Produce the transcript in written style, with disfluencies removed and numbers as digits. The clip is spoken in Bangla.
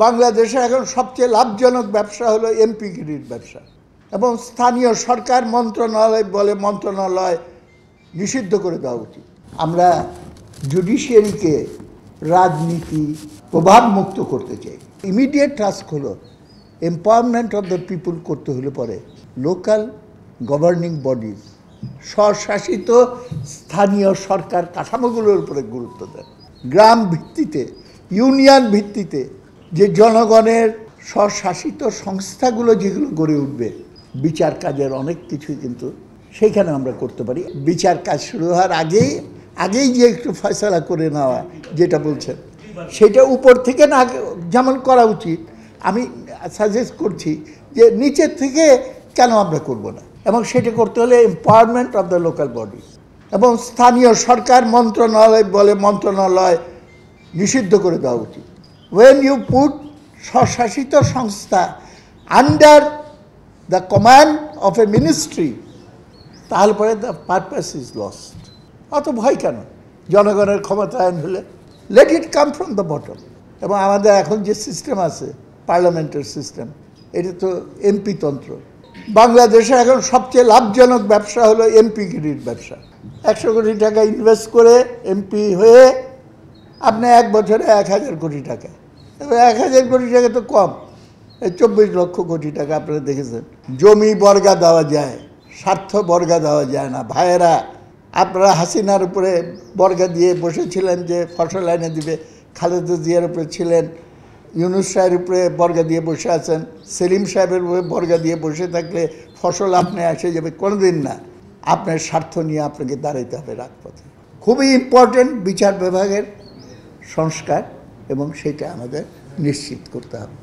বাংলাদেশে এখন সবচেয়ে লাভজনক ব্যবসা হলো এমপিগিরির ব্যবসা এবং স্থানীয় সরকার মন্ত্রণালয় নিষিদ্ধ করে দেওয়া উচিত। আমরা জুডিশিয়ারিকে রাজনীতি প্রভাবমুক্ত করতে চাই। ইমিডিয়েট টাস্ক হলো এম্পাওয়ারমেন্ট অফ দ্য পিপুল করতে হলে পরে লোকাল গভর্নিং বডিজ, স্বশাসিত স্থানীয় সরকার কাঠামোগুলোর উপরে গুরুত্ব দেন। গ্রাম ভিত্তিতে, ইউনিয়ন ভিত্তিতে যে জনগণের স্বশাসিত সংস্থাগুলো যেগুলো গড়ে উঠবে, বিচার কাজের অনেক কিছুই কিন্তু সেইখানে আমরা করতে পারি। বিচার কাজ শুরু হওয়ার আগেই যে একটু ফয়সালা করে নেওয়া যেটা বলছেন, সেটা উপর থেকে না যেমন করা উচিত, আমি সাজেস্ট করছি যে নিচের থেকে কেন আমরা করব না, এবং সেটা করতে হলে empowerment of the local body এবং স্থানীয় সরকার মন্ত্রণালয় নিষিদ্ধ করে দেওয়া উচিত। ওয়েন ইউ পুট স্বশাসিত সংস্থা under the command of A ministry, তাহলে পরে দ্য পারপাস ইজ লস্ট। অত ভয় কেন? জনগণের ক্ষমতায়ন হলে let it come from the bottom. এবং আমাদের এখন যে সিস্টেম আছে, পার্লামেন্টের সিস্টেম, এটা তো এমপি তন্ত্র। বাংলাদেশে এখন সবচেয়ে লাভজনক ব্যবসা হলো এমপিগিরির ব্যবসা। 100 কোটি টাকা ইনভেস্ট করে এমপি হয়ে আপনি 1 বছরে 1000 কোটি টাকা, এবার 1000 কোটি টাকা তো কম, 24 লক্ষ কোটি টাকা আপনারা দেখেছেন। জমি বর্গা দেওয়া যায়, স্বার্থ বর্গা দেওয়া যায় না। ভাইয়েরা, আপনারা হাসিনার উপরে বর্গা দিয়ে বসেছিলেন যে ফসল এনে দিবে, খালেদা জিয়ার উপরে ছিলেন, ইউনুস সাহেবের উপরে বর্গা দিয়ে বসে আছেন, সেলিম সাহেবের উপরে বর্গা দিয়ে বসে থাকলে ফসল আপনি এসে যাবে, কোনোদিন না। আপনার স্বার্থ নিয়ে আপনাকে দাঁড়াইতে হবে রাজপথে। খুবই ইম্পর্টেন্ট বিচার বিভাগের সংস্কার, এবং সেটা আমাদের নিশ্চিত করতে হবে।